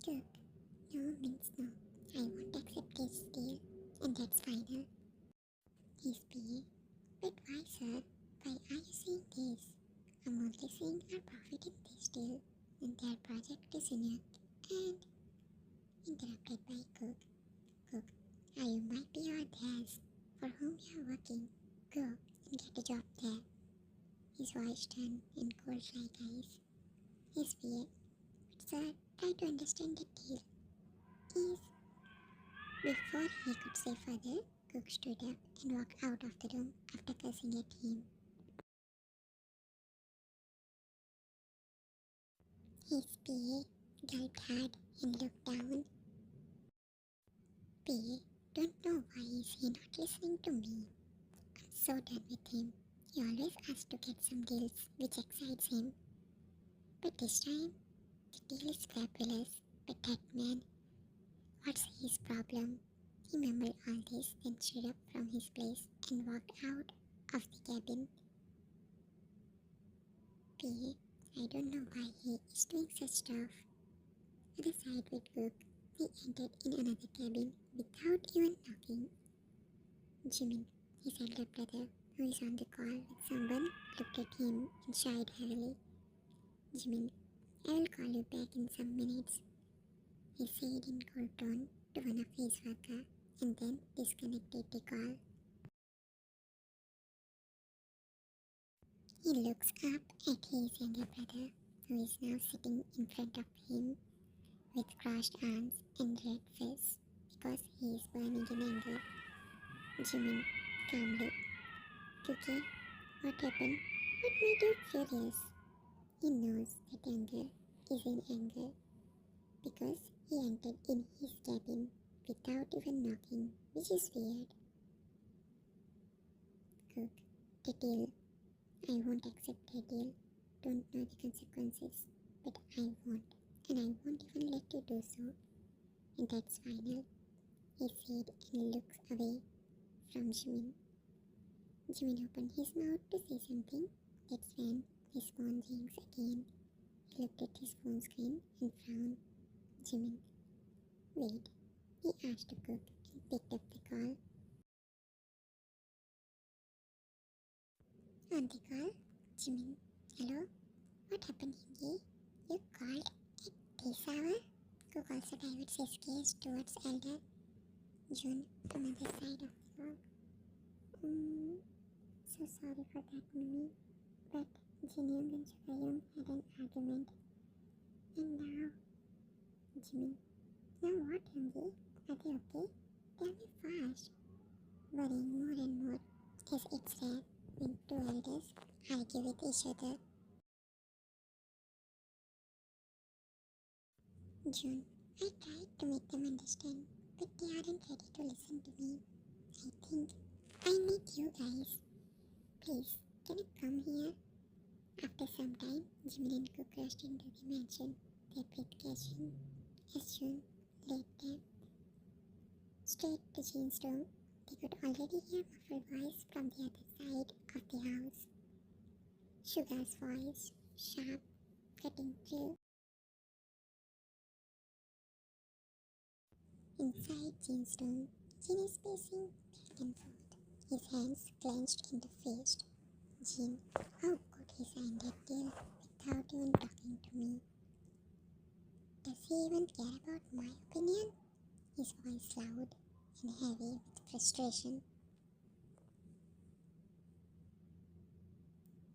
Cook, no means no. I won't accept this deal, and that's final. He's PA. But why, sir? Why are you saying this? I'm only saying our profit in this deal, and their project is unique. And interrupted by Cook. Cook, are you might be our theirs, for whom you are working? Go and get a job there. His voice turned and cold like ice. His PA. But sir, try to understand the deal. Is before he could say further, Cook stood up and walked out of the room after cursing at him. His PA gulped hard and looked down. PA, don't know why is he not listening to me. I'm so done with him. He always has to get some deals which excites him. But this time, the deal is fabulous. But that man, what's his problem? He mumbled all this, then stood up from his place and walked out of the cabin. PA, I don't know why he is doing such stuff. Other side with Cook, he entered in another cabin without even knocking. Jimin, his elder brother, who is on the call with someone, looked at him and sighed heavily. Jimin, I will call you back in some minutes, he said in cold tone to one of his workers, and then disconnected the call. He looks up at his younger brother, who is now sitting in front of him with crossed arms and red face because he is burning in anger. Jimin, calmly, Cookie, what happened? What made you furious? He knows that anger is in anger because he entered in his cabin without even knocking, which is weird. Cook, the deal. I won't accept the deal. Don't know the consequences, but I won't, and I won't even let you do so. And that's final, he said and looked away from Jimin. Jimin opened his mouth to say something. That's when his phone rings again. He looked at his phone screen and frowned. Jimin. Wait, he asked to Cook and picked up the call. On the call, Jimin. Hello? What happened, Hingy? You called at this hour? Cook also diverts his gaze towards Elder June from other side of the wall. So sorry for that, Mimi. But Jimin and Taehyung had an argument. And now, Jimin. Now what, Hyungi? Are they okay? Tell me fast. Worrying more and more, as it's rare when two elders argue with each other. June, I tried to make them understand, but they aren't ready to listen to me. I think I need you guys. Please, can you come here? After some time, Jimin and Cook rushed into the mansion, their breath catching as June led them straight to Jean's room. They could already hear muffled voice from the other side of the house. Sugar's voice, sharp, cutting through. Inside Jean's room, Jean is pacing back and forth, his hands clenched in the fist. Jean, how could he sign that deal without even talking to me? Does he even care about my opinion? His voice loud and heavy with frustration.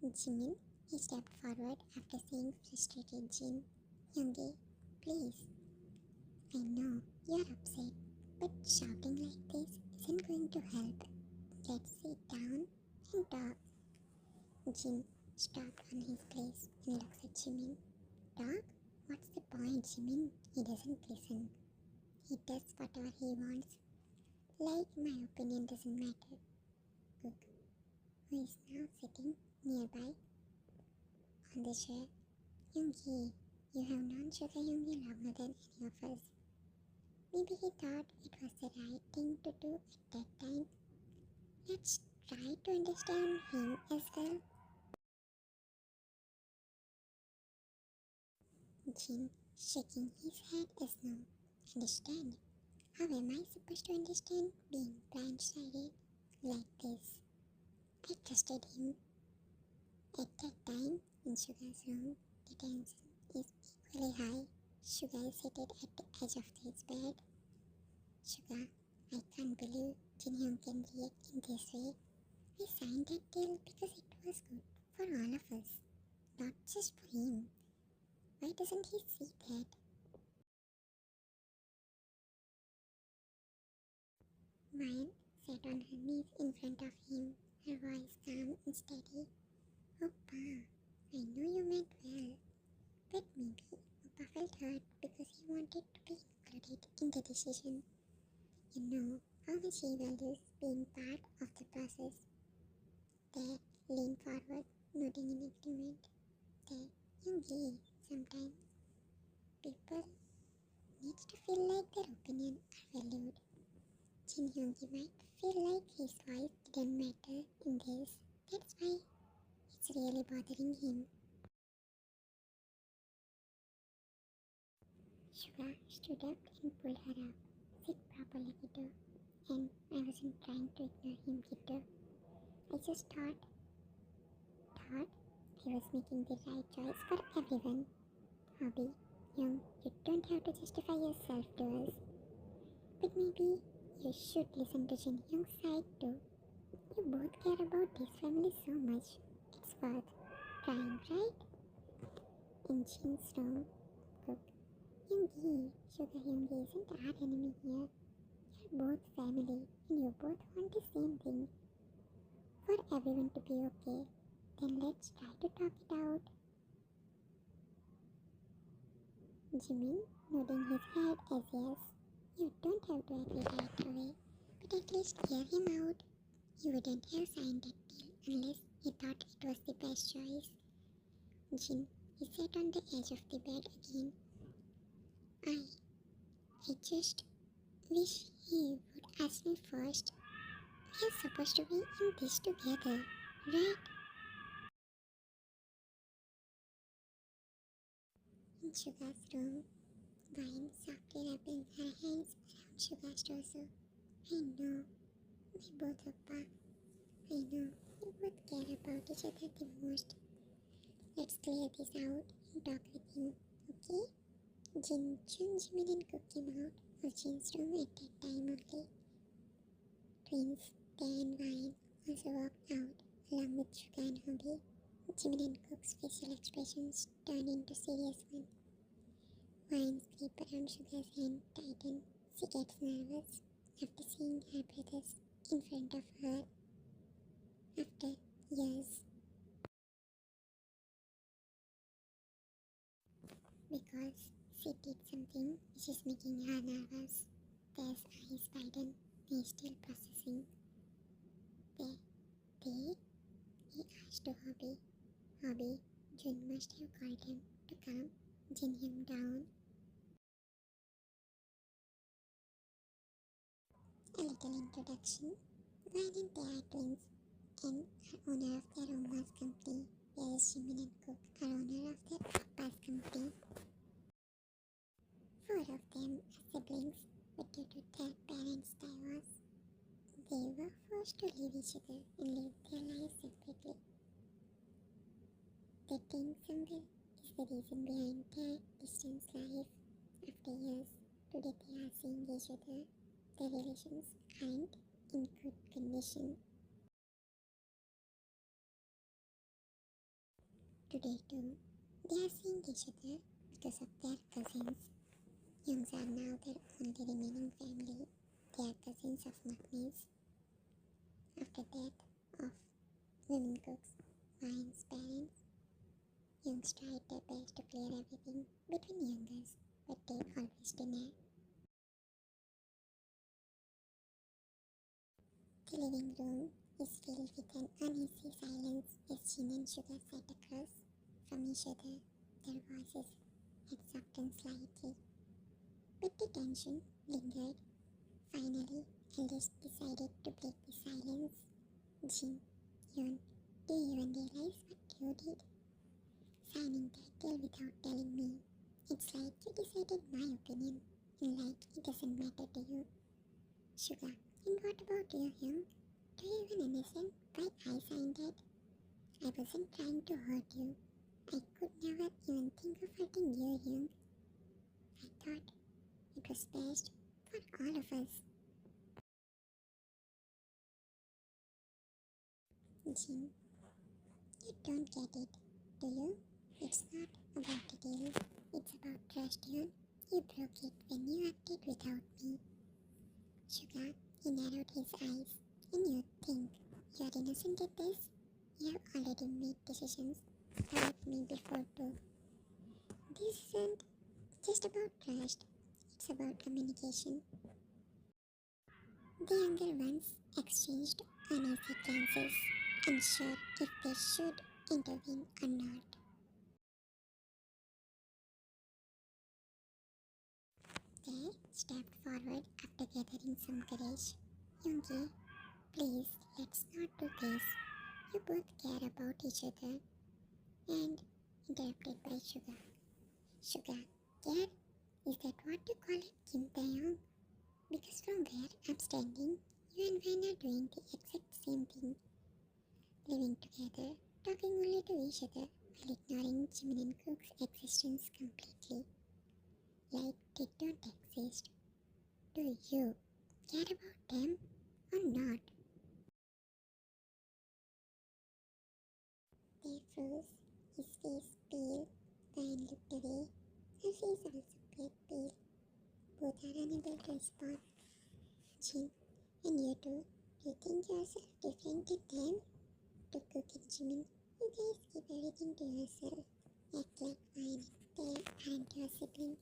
Jimin, he stepped forward after seeing frustrated Jin. Youngie, please. I know you're upset, but shouting like this isn't going to help. Let's sit down and talk. Jin stopped on his place and looks at Jimin. Talk? What's the point, Jimin? He doesn't listen. He does whatever he wants. Like my opinion doesn't matter. Cook, who is now sitting nearby on the chair. Youngie, you have known Sugar Youngie longer than any of us. Maybe he thought it was the right thing to do at that time. Let's try to understand him as well. Jin shaking his head as no. Understand? How am I supposed to understand being blindsided like this? I trusted him. At that time, in Sugar's room, the tension is equally high. Sugar is seated at the edge of his bed. Sugar, I can't believe Taehyung can react in this way. I signed that deal because it was good for all of us, not just for him. Why doesn't he see that? Mine sat on her knees in front of him, her voice calm and steady. Oh, Pa, I know you meant well, but maybe Papa felt hurt because he wanted to be included in the decision. You know how much he values being part of the process. They leaned forward, nodding in agreement. They, Yoongi, sometimes people need to feel like their opinion are valued. Jin Hyungi might feel like his voice didn't matter in this. That's why it's really bothering him. Suga stood up and pulled her up. Sit properly, kiddo. And I wasn't trying to ignore him, kiddo. I just thought he was making the right choice for everyone. Hobby, Young, you don't have to justify yourself to us. But maybe you should listen to Jin Hyung's side too. You both care about this family so much. It's worth trying, right? In Jin's room, Cook. Yoongi, Sugar Yoongi isn't our enemy here. You're both family and you both want the same thing. For everyone to be okay, then let's try to talk it out. Jimin nodding his head as yes. You don't have to agree right away, but at least hear him out. You wouldn't have signed that deal unless you thought it was the best choice. Jin, he sat on the edge of the bed again. I just wish he would ask me first. We are supposed to be in this together, right? In Sugar's room, Vine softly wrapping her hands around Sugar's torso. I know, we both are pa. I know, we both care about each other the most. Let's clear this out and talk with him, okay? Jin, Jimin and Cook came out of Jin's room at that time only. Twins, Tae and Vine also walked out along with Suga and Hobby. Jimin and Cook's facial expressions turned into serious ones. Vine's grip around Sugar's hand tightened. She gets nervous after seeing her brothers in front of her after years. Because she did something which is making her nervous. There's eyes widen. He's still processing. They, he asked to Hobby. Hobby, Jun must have called him to calm Jin him down. A little introduction. Vine and Tae are twins and are owner of their own company, whereas Jimin and Cook are owner of their papa's company. Four of them are siblings, but due to their parents' divorce, they were forced to leave each other and live their lives separately. Dating somewhere is the reason behind their distance life. After years, today they are seeing each other. Their relations aren't in good condition. Today too, they are seeing each other because of their cousins. Youngs are now their only remaining family. They are cousins of Makna's. After death of women cooks, Vine's parents, Youngs tried their best to clear everything between youngers, but they always deny. The living room is filled with an uneasy silence as Jin and Sugar sat across from each other. Their voices had softened slightly, but the tension lingered. Finally, Alice decided to break the silence. Jin, Yoon, do you even realize what you did? Signing that deal without telling me. It's like you decided my opinion, and like it doesn't matter to you. Sugar. And what about you, Hyung? Do you even understand why I signed it? I wasn't trying to hurt you. I could never even think of hurting you, Hyung. I thought it was best for all of us. Jin, you don't get it, do you? It's not about the deal. It's about trust, Hyun. You broke it when you acted without me. Suga, he narrowed his eyes. And you think you're innocent at this? You have already made decisions about me before too. This isn't just about trust. It's about communication. The younger ones exchanged uneasy glances, unsure if they should intervene or not. They stepped forward after gathering some courage. Yoongi, please, let's not do this. You both care about each other. And interrupted by Suga. Suga, care? Is that what you call it, Kim Taehyung? Because from where I'm standing, you and Vine are doing the exact same thing. Living together, talking only to each other while ignoring Jimin and Cook's existence completely. Like they don't exist. Do you care about them or not? They froze, his face pale. Ryan looked away. Her face also appeared pale. Both are unable to respond. Jin, and you two, do you think yourself different to them? To Cook and Jimin, you guys keep everything to yourself. Act like mine and they aren't your sibling.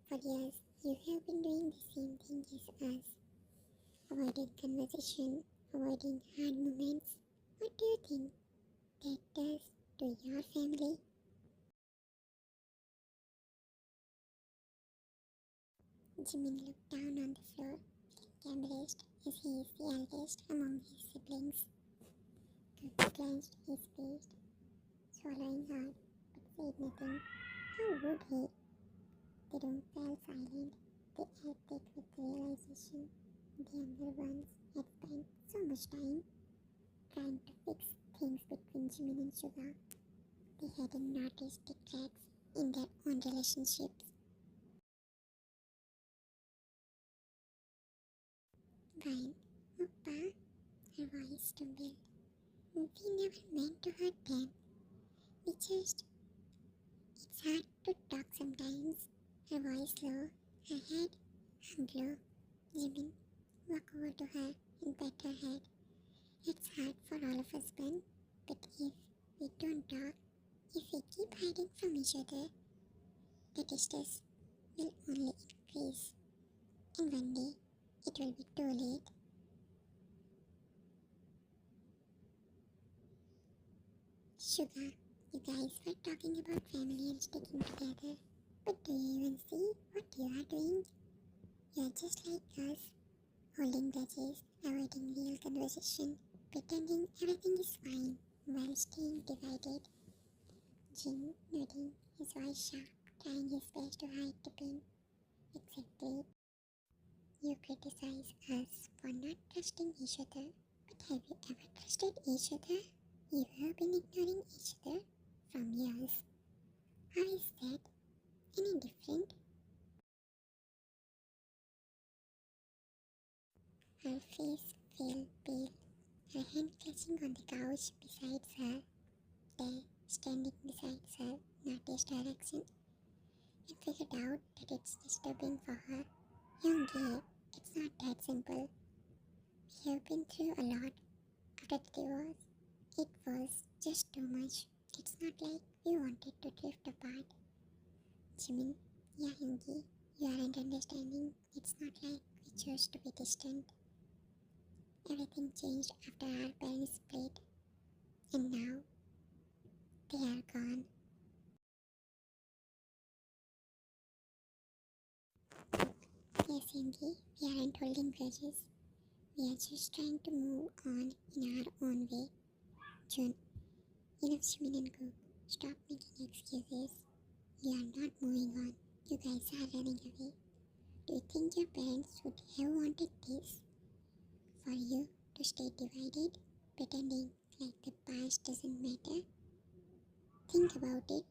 For years, you have been doing the same thing as us. Avoiding conversation, avoiding hard moments. What do you think that does to your family? Jimin looked down on the floor, feeling embarrassed as he is the eldest among his siblings. Cook clenched his fist, swallowing hard, but said nothing. How would he? The room fell silent. They acted with the realization the younger ones had spent so much time trying to fix things between Jimin and Suga. They hadn't noticed the cracks in their own relationships. Fine, Oppa, her voice trembled. We never meant to hurt them. We just. It's hard to talk sometimes. Her voice low, her head hung low. Jimin, walk over to her and pat her head. It's hard for all of us, Ben, but if we don't talk, if we keep hiding from each other, the distance will only increase. And one day, it will be too late. Sugar, you guys were talking about family and sticking together. But do you even see what you are doing? You are just like us, holding grudges, avoiding real conversation, pretending everything is fine while staying divided. Jin nodding, his voice sharp, trying his best to hide the pain. Exactly. You criticize us for not trusting each other, but have you ever trusted each other? You have been ignoring each other from years. How is that any different? Her face fell pale, her hand clutching on the couch beside her. They, standing beside her, noticed her accent and figured out that it's disturbing for her. Youngie, it's not that simple. We have been through a lot after the divorce. It was just too much. It's not like we wanted to drift apart. Jimin, yeah, Youngie, you aren't understanding. It's not like we chose to be distant. Everything changed after our parents split, and now they are gone. Yes, Youngie, we aren't holding grudges. We are just trying to move on in our own way. June, enough Jimin and Cook. Stop making excuses. You are not moving on. You guys are running away. Do you think your parents would have wanted this? For you to stay divided, pretending like the past doesn't matter? Think about it.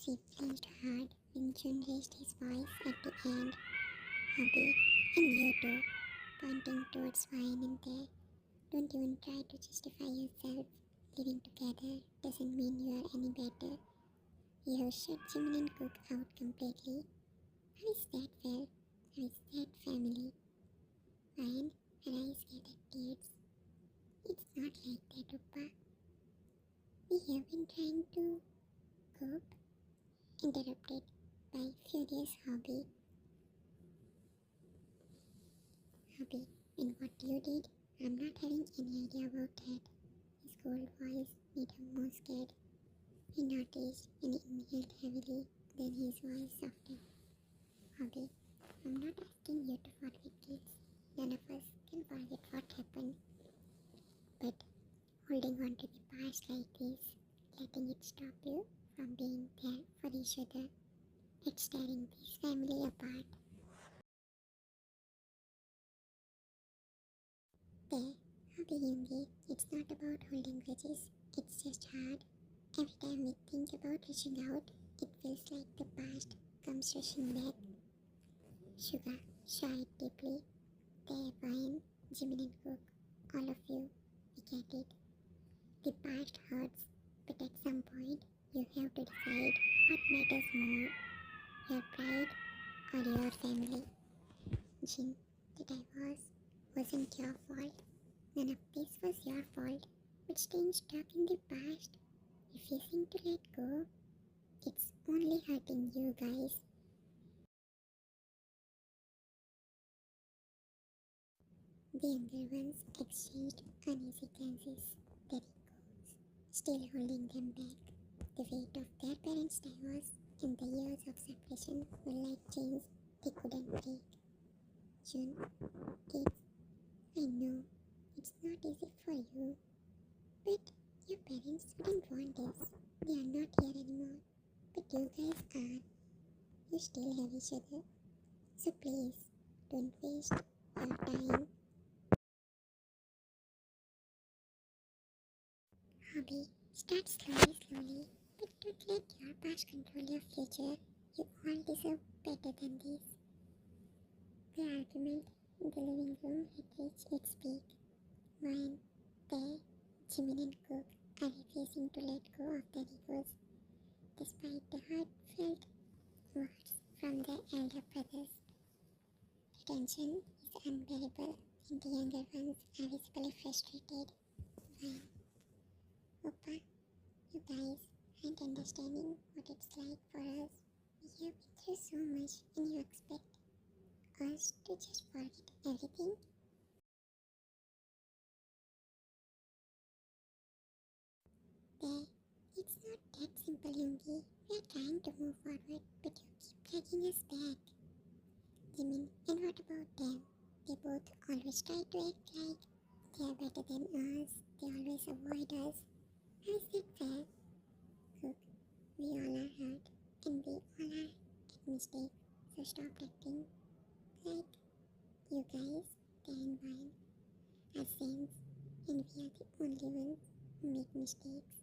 She flinched hard when Jun raised his voice at the end. Hubby, and you too, pointing towards Wine and there. Don't even try to justify yourself. Living together doesn't mean you are any better. You have shut Jimin and Cook out completely. How is that fair? How is that family? Wine, her eyes gathered tears. It's not like that, Oppa. We have been trying to cope, interrupted by furious Hobby. Hobby, and what you did, I'm not having any idea about that. His cold voice made her more scared. He noticed and inhaled heavily, then his voice softened. Hobby, I'm not asking you to forget kids. None of us can forget what happened. But holding on to the past like this, letting it stop you from being there for each other, it's tearing this family apart. There, Hobby Yungi, it's not about holding grudges, it's just hard. Every time we think about reaching out, it feels like the past comes rushing back. Sugar sighed deeply. There, Brian, Jimin and Cook, all of you, we get it. The past hurts, but at some point, you have to decide what matters more, your pride or your family. Jin, the divorce wasn't your fault. None of this was your fault. But staying stuck in the past, refusing to let go, it's only hurting you guys. The younger ones exchanged uneasy glances. Their egos still holding them back. The weight of their parents' divorce and the years of separation were like chains they couldn't break. June, kids, I know it's not easy for you, but your parents wouldn't want this. They are not here anymore, but you guys are. You still have each other. So please, don't waste your time. Hobby, start slowly, but don't let your past control your future. You all deserve better than this. The argument in the living room had reached its peak. When they, Jimin and Cook, are refusing to let go of their egos, despite the heartfelt words from their elder brothers. The tension is unbearable, and the younger ones are visibly frustrated. When, Oppa, you guys aren't understanding what it's like for us. We have been through so much, and you expect us to just forget everything? There, it's not that simple, Yoongi. We are trying to move forward, but you keep dragging us back. Jimin, and what about them? They both always try to act like they are better than us. They always avoid us. How is that fair? Look, we all are hurt, and we all are at mistakes. So stop acting like you guys, Dan Wine, are saints, and we are the only ones who make mistakes.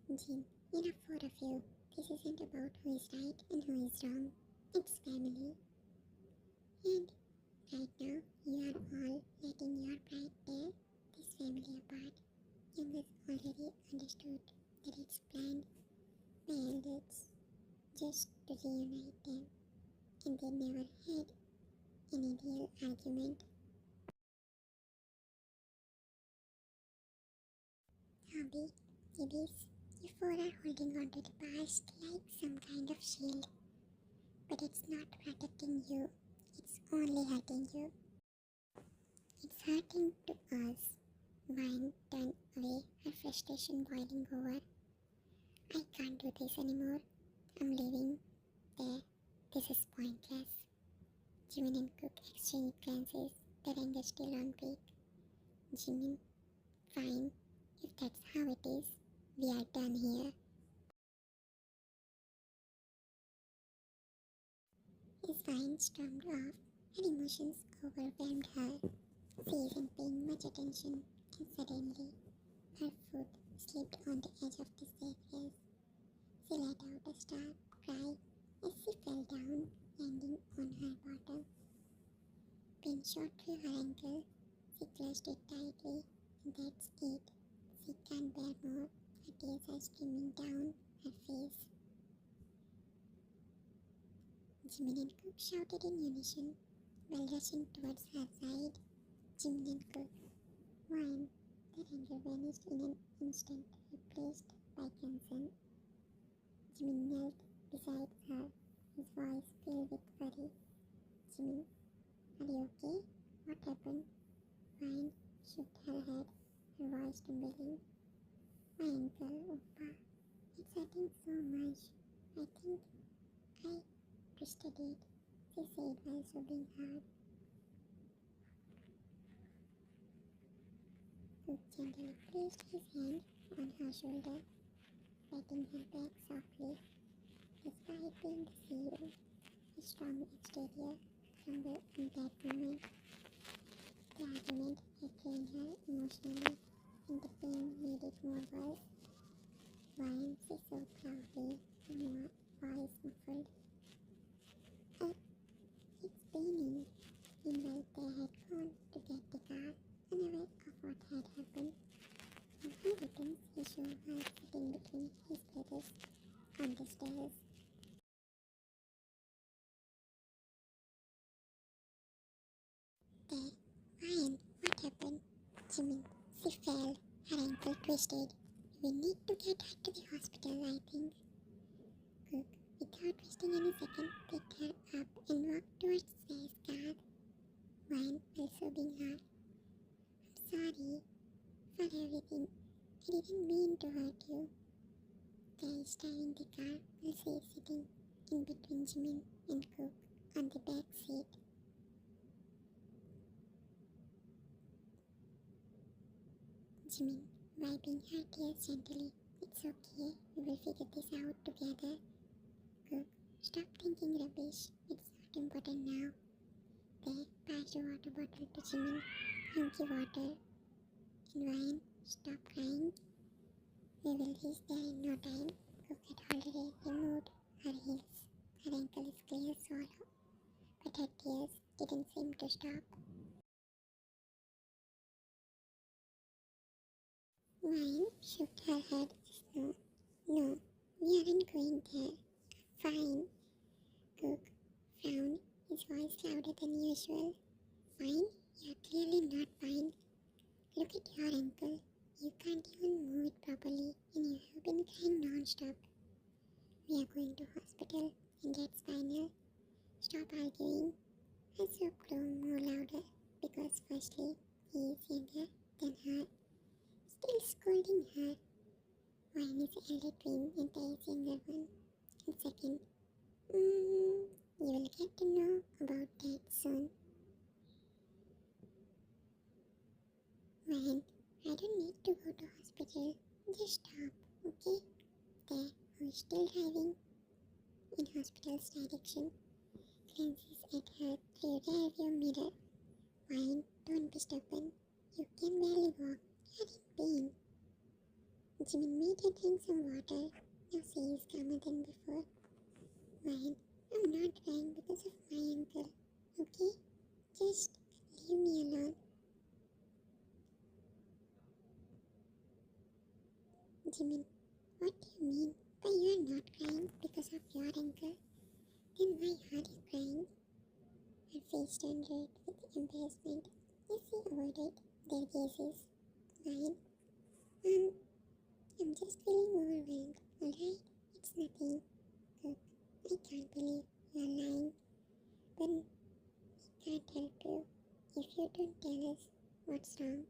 Jin, enough four of you. This isn't about who is right and who is wrong. It's family. And right now, you are all letting your pride tear this family apart. Youngers already understood that it's planned by elders just to reunite them, and they never had any real argument. Hobby, it is. You four are holding on to the past like some kind of shield. But it's not protecting you, it's only hurting you. It's hurting to us. Wine turned away, her frustration boiling over. I can't do this anymore. I'm leaving. There. This is pointless. Jimin and Cook exchanged glances, their anger still on peak. Jimin, fine. If that's how it is, we are done here. His fine stormed off, and emotions overwhelmed her. She isn't paying much attention, and suddenly her foot slipped on the edge of the staircase. She let out a stark cry as she fell down, landing on her bottom. Pain shot through her ankle. She clutched it tightly, and that's it. She can't bear more. Her tears are streaming down her face. Jimin and Cook shouted in unison while rushing towards her side. Jimin and Cook whined. Their anger vanished in an instant, replaced by concern. Jimin knelt beside her, his voice filled with worry. Jimin, are you okay? What happened? Wine shook her head, her voice trembling. My ankle, Oppa. It's hurting so much. I think I twisted it, she said while sobbing hard. Cook gently placed his hand on her shoulder, patting her back softly. Despite being the CEO, his strong exterior crumbled in that moment. The argument had drained her emotionally, and the pain made it more worse. Wine, she sobbed loudly, her voice muffled. It's paining. Meanwhile, they had gone to get the car, unaware of what had happened. When he returns, he saw her sitting between his brothers on the stairs. There, Ryan, what happened? Jimin, she fell, her ankle twisted. We need to get her to the hospital, I think. Cook, without wasting any second, picked her up and walked towards his car. Ryan, while sobbing hard. I'm sorry for everything. I didn't mean to hurt you. They stay in the car while she is sitting in between Jimin and Cook on the back seat. Jimin, wiping her tears gently. It's okay, we will figure this out together. Cook, stop thinking rubbish. It's not important now. They passed a water bottle to Jimin. Drink water. And Ryan, stop crying. We will reach there in no time. Cook had already removed her heels. Her ankle is clear swallow, but her tears didn't seem to stop. Ryan shook her head. No, no, we aren't going there. Fine. Cook frowned, his voice louder than usual. Fine? You're clearly not fine. Look at your ankle. You can't even move it properly, and you have been crying non-stop. We are going to hospital, and that's final. Stop arguing. Her sob grew more louder, because firstly, he is younger than her, still scolding her. Wine is the elder twin and Tae is younger one. And second, you will get to know about that soon. Wine, I don't need to go to hospital. Just stop, okay? There, who's still driving in hospital's direction, glances at her through the rearview mirror. Wine, don't be stubborn. You can barely walk. You're in pain. Jimin made her drink some water. Now she is calmer than before. Wine, I'm not crying because of my ankle, okay? Just leave me alone. Jimin, what do you mean by you are not crying because of your ankle? Then why are you crying? Her face turned red with embarrassment as she avoided their gazes. Wine, I'm just feeling overwhelmed, alright? It's nothing. Cook, I can't believe you're lying, but we can't help you if you don't tell us what's wrong.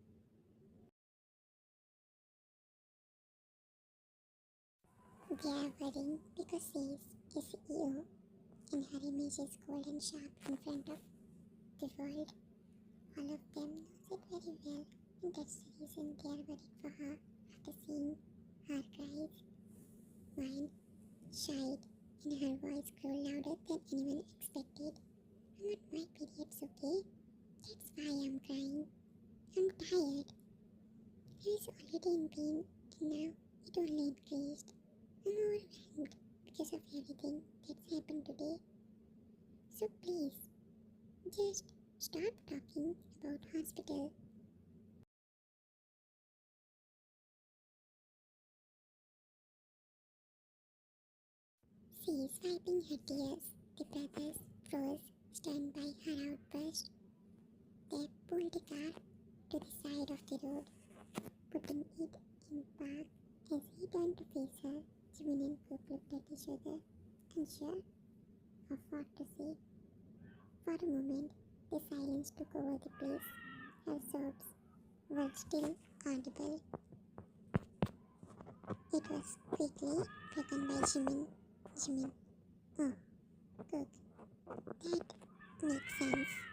They are worrying because she is a CEO and her image is cold and sharp in front of the world. All of them knows it very well. and that's the reason they are worried for her after seeing her cries. Mine shied, and her voice grew louder than anyone expected. I'm on my periods, okay? That's why I'm crying. I'm tired. I was already in pain, and now it only increased. I'm overwhelmed because of everything that's happened today. So please, just stop talking about hospital. She is wiping her tears. The brothers froze, stunned by her outburst. They pulled the car to the side of the road, putting it in park. As he turned to face her, Jimin and Cook looked at each other, unsure of what to say. For a moment, the silence took over the place. Her sobs were still audible. It was quickly broken by Jimin. Jimin, oh, Cook, that makes sense.